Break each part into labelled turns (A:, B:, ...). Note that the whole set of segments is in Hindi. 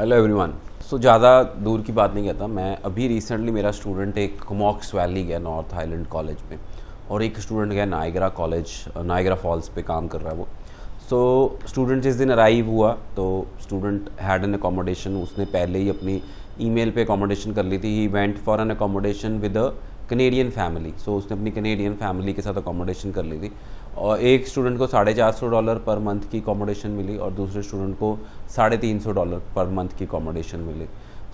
A: Hello everyone. सो ज़्यादा दूर की बात नहीं कहता मैं। अभी रिसेंटली मेरा स्टूडेंट एक कमॉक्स वैली गया नॉर्थ आइलैंड कॉलेज में, और एक स्टूडेंट गया नायग्रा कॉलेज, नायग्रा फॉल्स पे काम कर रहा है वो। सो स्टूडेंट जिस दिन अराइव हुआ तो स्टूडेंट हैड एन अकोमोडेशन, उसने पहले ही अपनी ईमेल पे अकोमोडेशन कर ली थी। He went for an accommodation with a Canadian family. So उसने अपनी कनेडियन फैमिली के साथ अकोमोडेशन कर ली थी, और एक स्टूडेंट को $450 पर मंथ की अकोमोडेशन मिली और दूसरे स्टूडेंट को $350 पर मंथ की अकोमोडेशन मिली।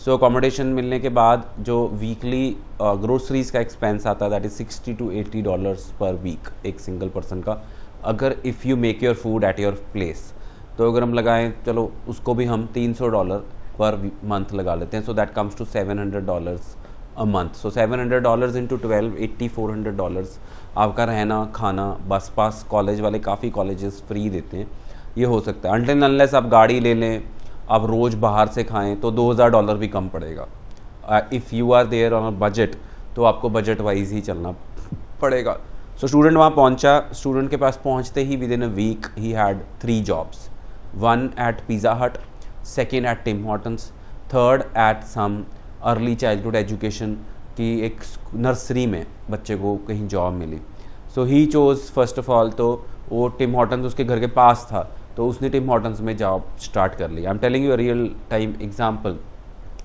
A: सो अकोमोडेशन मिलने के बाद जो वीकली ग्रोसरीज का एक्सपेंस आता है दैट इज़ $60 to $80 पर वीक एक सिंगल पर्सन का, अगर if you make your food at your place. तो अगर हम लगाएं, चलो उसको भी हम $300 पर मंथ लगा लेते हैं, so that comes to $700 a month. So $700 into 12, $8400 आपका रहना खाना, बस पास कॉलेज वाले काफ़ी कॉलेजेस फ्री देते हैं, ये हो सकता है। अनटिल अनलेस आप गाड़ी ले लें, आप रोज़ बाहर से खाएं तो $2000 भी कम पड़ेगा। If you are there on a budget तो आपको बजट वाइज ही चलना पड़ेगा। सो स्टूडेंट वहाँ पहुँचा, स्टूडेंट के पास पहुँचते ही within a week he had 3 jobs, 1 at Pizza Hut, 2 at Tim Hortons, 3rd at some early childhood education की एक नर्सरी में बच्चे को कहीं जॉब मिली। So he chose first of all, तो वो टिम हॉर्टन्स उसके घर के पास था तो उसने टिम हॉर्टन्स में जॉब स्टार्ट कर ली। I am telling you a real time example.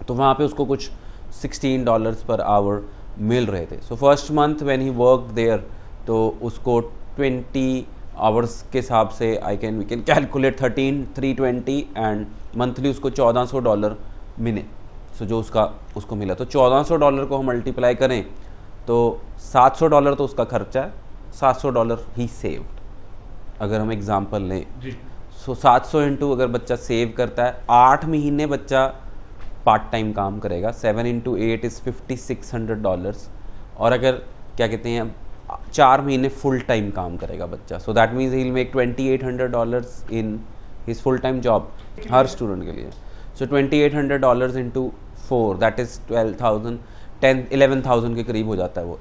A: तो वहाँ पे उसको कुछ $16 पर आवर मिल रहे थे। So first month when he work there तो उसको 20 आवर्स के हिसाब से we can calculate 13,320 and monthly उसको $1400 मिले। सो जो उसको मिला, तो $1400 को हम मल्टीप्लाई करें तो $700 तो उसका खर्चा है, $700 ही सेव्ड अगर हम एग्जांपल लें। सो 700 इंटू अगर बच्चा सेव करता है, 8 महीने बच्चा पार्ट टाइम काम करेगा, 7 इंटू 8 इज़ $5600। और अगर क्या कहते हैं 4 महीने फुल टाइम काम करेगा बच्चा, so that means he will make $2800 in his full time job her student के लिए। सो $2800 इंटू 4 दैट इज़ 12,000, 11,000 के करीब हो जाता है वो।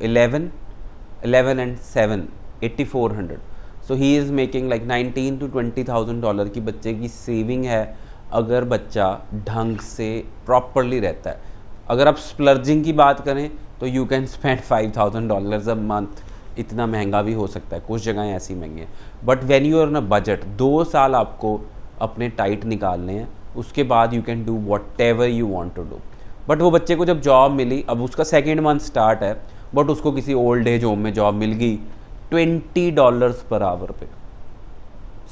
A: 11 and 7 $8400। So he is making like $19,000 to $20,000 की बच्चे की सेविंग है अगर बच्चा ढंग से प्रॉपरली रहता है। अगर आप स्प्लर्जिंग की बात करें तो you can spend $5,000 a month. इतना महंगा भी हो सकता है, कुछ जगहें ऐसी महंगी हैं, but when you are in a budget 2 साल आपको अपने टाइट निकालने हैं, उसके बाद you can do whatever you want to do. But वो बच्चे को जब जॉब मिली, अब उसका 2nd मंथ स्टार्ट है, बट उसको किसी ओल्ड एज होम में जॉब मिल गई $20 पर आवर पे।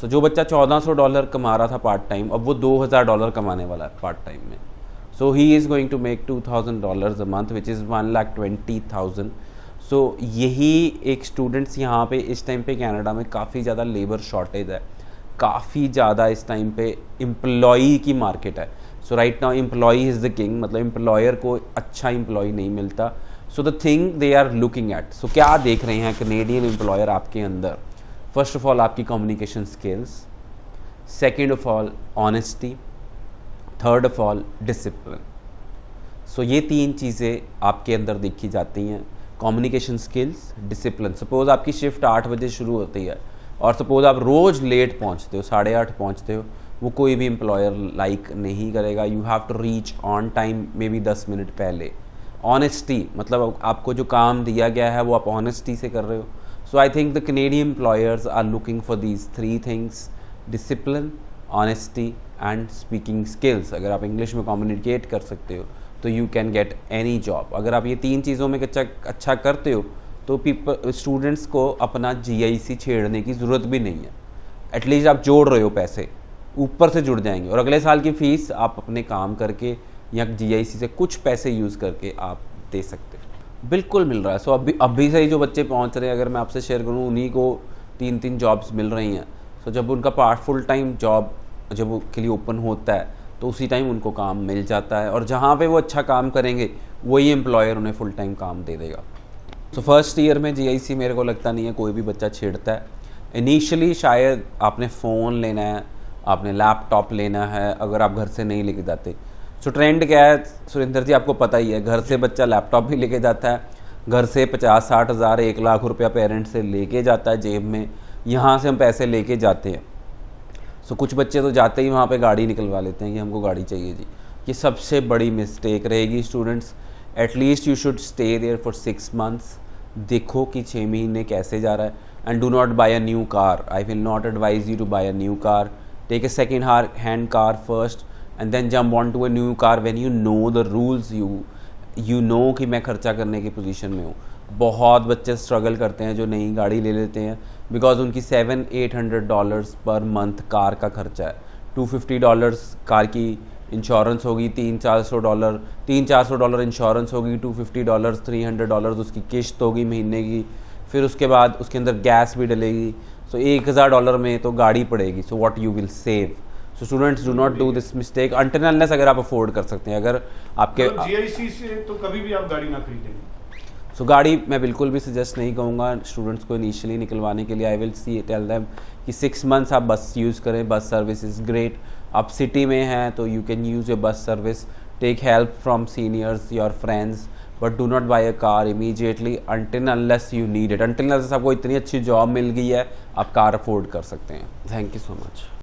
A: सो जो बच्चा $1400 कमा रहा था पार्ट टाइम, अब वो $2000 कमाने वाला है पार्ट टाइम में। So he is going to make $2000 a month which is 1,20,000। So यही एक स्टूडेंट्स यहाँ पे इस टाइम पे कनाडा में काफ़ी ज़्यादा लेबर शॉर्टेज है, काफ़ी ज़्यादा इस टाइम पे एम्प्लॉई की मार्केट है। So right now employee is the king, मतलब एम्प्लॉयर को अच्छा एम्प्लॉय नहीं मिलता। So the thing they are looking at, so क्या देख रहे हैं कनेडियन एम्प्लॉयर आपके अंदर? फर्स्ट ऑफ ऑल आपकी communication skills, second of all honesty, third of all discipline. So ये 3 चीज़ें आपके अंदर देखी जाती हैं, कम्युनिकेशन स्किल्स, डिसिप्लिन। सपोज़ आपकी शिफ्ट 8 बजे शुरू होती है और सपोज़ आप रोज़ लेट पहुंचते हो, 8:30 पहुंचते हो, वो कोई भी एम्प्लॉयर लाइक नहीं करेगा। You have to reach on time, maybe 10 minute पहले। ऑनेस्टी, मतलब आपको जो काम दिया गया है वो आप ऑनेस्टी से कर रहे हो। So I think the Canadian employers are looking for these 3 things, discipline, honesty and speaking skills. अगर आप इंग्लिश में कम्युनिकेट कर सकते हो तो you can get any job. अगर आप ये 3 चीज़ों में अच्छा करते हो तो स्टूडेंट्स को अपना GIC छेड़ने की ज़रूरत भी नहीं है। एटलीस्ट आप जोड़ रहे हो पैसे, ऊपर से जुड़ जाएंगे, और अगले साल की फ़ीस आप अपने काम करके या GIC से कुछ पैसे यूज़ करके आप दे सकते हो। बिल्कुल मिल रहा है। सो अभी से ही जो बच्चे पहुंच रहे हैं, अगर मैं आपसे शेयर करूं, उन्हीं को 3 जॉब्स मिल रही हैं। सो जब उनका फुल टाइम जॉब जब वो के लिए ओपन होता है तो उसी टाइम उनको काम मिल जाता है, और जहाँ पे वो अच्छा काम करेंगे वही एम्प्लॉयर उन्हें फुल टाइम काम दे देगा। सो फर्स्ट ईयर में GIC मेरे को लगता नहीं है कोई भी बच्चा छेड़ता है। इनिशियली शायद आपने फ़ोन लेना है, आपने लैपटॉप लेना है, अगर आप घर से नहीं लेके जाते। सो ट्रेंड क्या है सुरेंद्र जी, आपको पता ही है, घर से बच्चा लैपटॉप भी लेके जाता है, घर से 50-60 हज़ार 1 लाख रुपया पेरेंट्स से लेके जाता है जेब में, यहाँ से हम पैसे लेके जाते हैं। सो कुछ बच्चे तो जाते ही वहाँ पे गाड़ी निकलवा लेते हैं कि हमको गाड़ी चाहिए जी, कि सबसे बड़ी मिस्टेक रहेगी students. At least you should stay there for 6 months, देखो कि 6 महीने कैसे जा रहा है। And do not buy a new car, I will not advise you to buy a new car, take a second hand car first and then jump on to a new car when you know the rules, you know कि मैं खर्चा करने की पोजीशन में हूँ। बहुत बच्चे स्ट्रगल करते हैं जो नई गाड़ी ले लेते हैं बिकॉज उनकी $700-800 पर मंथ कार का खर्चा है। $250 कार की इंश्योरेंस होगी, $300-400 इंश्योरेंस होगी, $250 $300 उसकी किश्त होगी महीने की, फिर उसके बाद उसके अंदर गैस भी डलेगी। सो $1000 में तो गाड़ी पड़ेगी। So what you will save. So students do not do this mistake until unless अगर आप अफोर्ड कर सकते हैं। अगर आपके
B: जीआईसी से तो कभी भी आप गाड़ी ना खरीदेंगे।
A: सो गाड़ी मैं बिल्कुल भी सजेस्ट नहीं करूँगा स्टूडेंट्स को इनिशियली निकलवाने के लिए। आई विल टेल देम कि 6 मंथ्स आप बस यूज़ करें, बस सर्विस इज़ ग्रेट। आप सिटी में हैं तो you can use your bus service, take help from seniors, your friends, but do not buy a car immediately until unless you need it. Until unless आपको इतनी अच्छी जॉब मिल गई है आप कार अफोर्ड कर सकते हैं। Thank you so much.